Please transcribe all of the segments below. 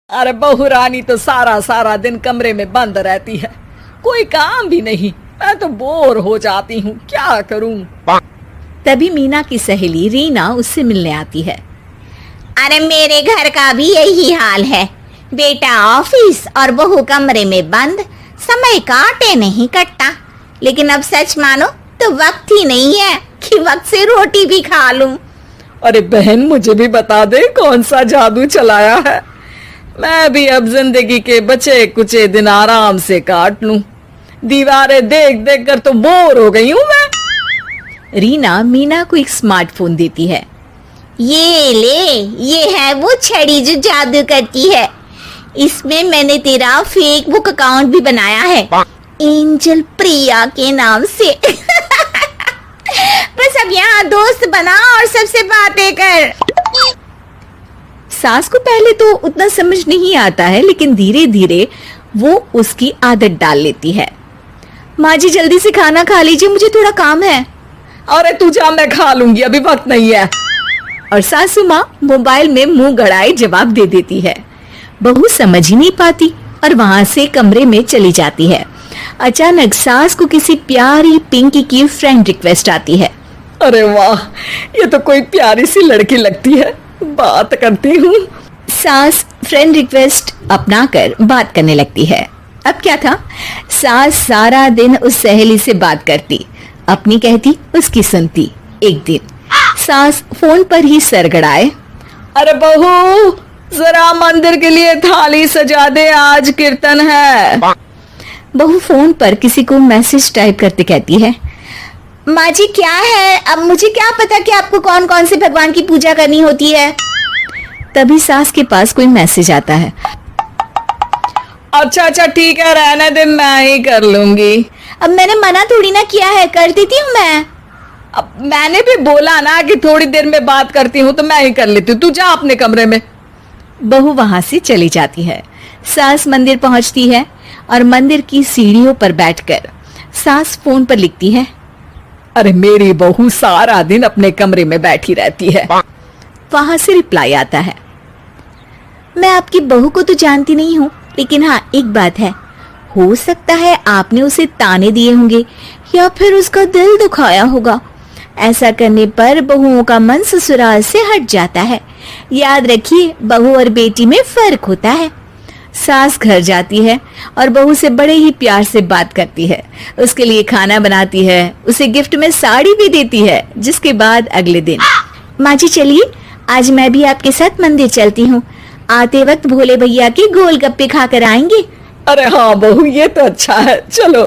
अरे बहू रानी तो सारा सारा दिन कमरे में बंद रहती है, कोई काम भी नहीं। मैं तो बोर हो जाती हूँ, क्या करूँ। तभी मीना की सहेली रीना उससे मिलने आती है। अरे मेरे घर का भी यही हाल है, बेटा ऑफिस और बहू कमरे में बंद, समय काटे नहीं कटता। लेकिन अब सच मानो तो वक्त ही नहीं है कि वक्त से रोटी भी खा लूं। अरे बहन, मुझे भी बता दे कौन सा जादू चलाया है। मैं भी अब जिंदगी के बचे कुचे दिन आराम से काट लूं। दीवारें देख देख कर तो बोर हो गई हूं मैं। रीना मीना को एक स्मार्टफोन देती है। ये ले, ये है वो छड़ी जो जादू करती है। इसमें मैंने तेरा फेसबुक अकाउंट भी बनाया है, एंजल प्रिया के नाम से। बस अब यहाँ दोस्त बना और सबसे बातें कर। सास को पहले तो उतना समझ नहीं आता है, लेकिन धीरे धीरे वो उसकी आदत डाल लेती है। माँ जी जल्दी से खाना खा लीजिए, मुझे थोड़ा काम है। अरे तू जा, मैं खा लूंगी, अभी वक्त नहीं है। और सासू माँ मोबाइल में मुंह गड़ाए जवाब दे देती है। बहू समझ ही नहीं पाती और वहां से कमरे में चली जाती है। अचानक सास को किसी प्यारी पिंकी की फ्रेंड रिक्वेस्ट आती है। अरे वाह, ये तो कोई प्यारी सी लड़की लगती है, बात करती हूँ। सास फ्रेंड रिक्वेस्ट अपनाकर बात करने लगती है। अब क्या था, सास सारा दिन उस सहेली से बात करती, अपनी कहती उसकी सुनती। एक दिन सास फोन पर ही सर गड़ाए। अरे बहू, जरा मंदिर के लिए थाली सजा दे, आज कीर्तन है। बहू फोन पर किसी को मैसेज टाइप करते कहती है। माँ जी क्या है, अब मुझे क्या पता कि आपको कौन कौन से भगवान की पूजा करनी होती है। तभी सास के पास कोई मैसेज आता है। अच्छा अच्छा ठीक है, रहने दे, मैं ही कर लूंगी। अब मैंने मना थोड़ी ना किया है, कर देती हूँ मैं। अब मैंने भी बोला ना कि थोड़ी देर में बात करती हूँ, तो मैं ही कर लेती हूँ, तू जा अपने कमरे में। बहू वहां से चली जाती है। सास मंदिर पहुंचती है और मंदिर की सीढ़ियों पर बैठकर सास फोन पर लिखती है। अरे मेरी बहू सारा दिन अपने कमरे में बैठी रहती है। वहां से रिप्लाई आता है। मैं आपकी बहू को तो जानती नहीं हूँ, लेकिन हाँ एक बात है, हो सकता है आपने उसे ताने दिए होंगे या फिर उसका दिल दुखाया होगा। ऐसा करने पर बहुओं का मन ससुराल से हट जाता है। याद रखिए, बहू और बेटी में फर्क होता है। सास घर जाती है और बहू से बड़े ही प्यार से बात करती है, उसके लिए खाना बनाती है, उसे गिफ्ट में साड़ी भी देती है। जिसके बाद अगले दिन, माँ जी चलिए, आज मैं भी आपके साथ मंदिर चलती हूँ, आते वक्त भोले भैया के गोलगप्पे खाकर आएंगे। अरे हाँ बहू, ये तो अच्छा है, चलो।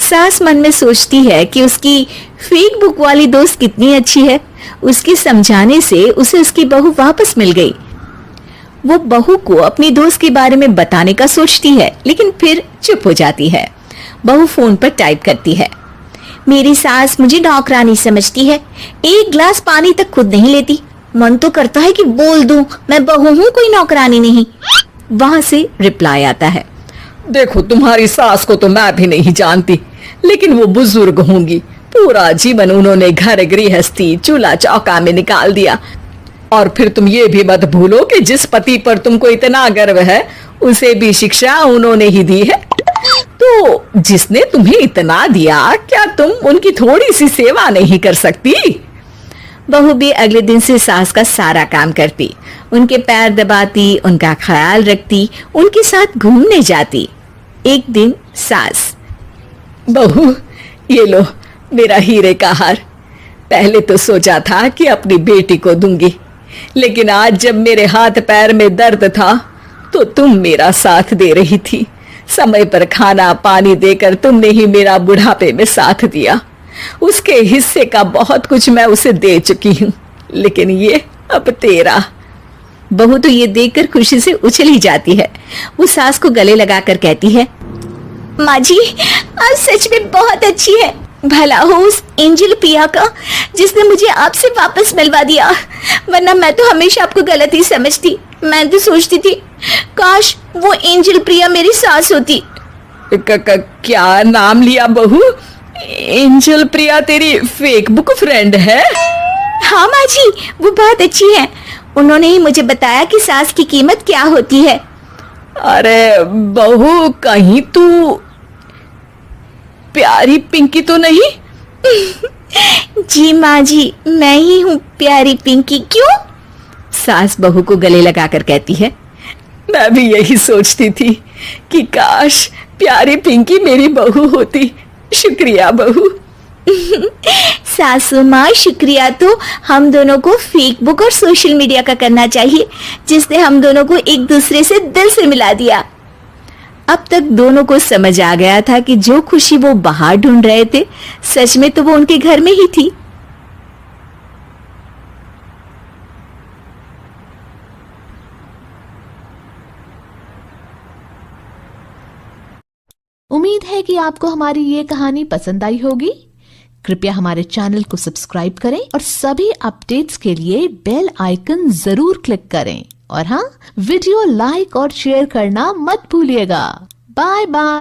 सास मन में सोचती है कि उसकी फेक बुक वाली दोस्त कितनी अच्छी है। उसके समझाने से उसे उसकी बहू वापस मिल गई। वो बहू को अपनी दोस्त के बारे में बताने का सोचती है, लेकिन फिर चुप हो जाती है। बहू फोन पर टाइप करती है। मेरी सास मुझे नौकरानी समझती है, एक गिलास पानी तक खुद नहीं लेती। मन तो करता है कि बोल दूं, मैं बहू हूँ, कोई नौकरानी नहीं। वहां से रिप्लाई आता है। देखो, तुम्हारी सास को तो मैं भी नहीं जानती, लेकिन वो बुजुर्ग होंगी। पूरा जीवन उन्होंने घर गृहस्थी चूल्हा चौका में निकाल दिया। और फिर तुम ये भी मत भूलो कि जिस पति पर तुमको इतना गर्व है, उसे भी शिक्षा उन्होंने ही दी है। तो जिसने तुम्हें इतना दिया, क्या तुम उनकी थोड़ी सी सेवा नहीं कर सकती? बहू भी अगले दिन से सास का सारा काम करती, उनके पैर दबाती, उनका ख्याल रखती, उनके साथ घूमने जाती। एक दिन सास, बहू ये लो मेरा हीरे का हार। पहले तो सोचा था कि अपनी बेटी को दूंगी, लेकिन आज जब मेरे हाथ पैर में दर्द था तो तुम मेरा साथ दे रही थी। समय पर खाना पानी देकर तुमने ही मेरा बुढ़ापे में साथ दिया। उसके हिस्से का बहुत कुछ मैं उसे दे चुकी हूँ, लेकिन ये अब तेरा। बहू तो ये देखकर खुशी से उछल ही जाती है। वो सास को गले लगाकर कहती है। माँ जी आज सच में बहुत अच्छी है, भला हो उस एंजल प्रिया का जिसने मुझे आपसे वापस मिलवा दिया, वरना मैं तो हमेशा आपको गलत ही समझती। मैं तो सोचती थी काश वो एंजल प्रिया मेरी सास होती। क्या नाम लिया बहू? एंजल प्रिया तेरी फेक बुक फ्रेंड है? हाँ माँ जी, वो बहुत अच्छी है। उन्होंने ही मुझे बताया कि सास की कीमत क्या होती है। अरे बहू, कहीं तू प्यारी पिंकी तो नहीं? जी माँ जी, मैं ही हूँ प्यारी पिंकी। क्यों? सास बहू को गले लगाकर कहती है। मैं भी यही सोचती थी कि काश प्यारी पिंकी मेरी बहू होती। शुक्रिया बहू। सासू माँ, शुक्रिया तो हम दोनों को फेसबुक और सोशल मीडिया का करना चाहिए, जिसने हम दोनों को एक दूसरे से दिल से मिला दिया। अब तक दोनों को समझ आ गया था कि जो खुशी वो बाहर ढूंढ रहे थे, सच में तो वो उनके घर में ही थी। उम्मीद है कि आपको हमारी ये कहानी पसंद आई होगी। कृपया हमारे चैनल को सब्सक्राइब करें और सभी अपडेट्स के लिए बेल आइकन जरूर क्लिक करें। और हाँ, वीडियो लाइक और शेयर करना मत भूलिएगा। Bye bye.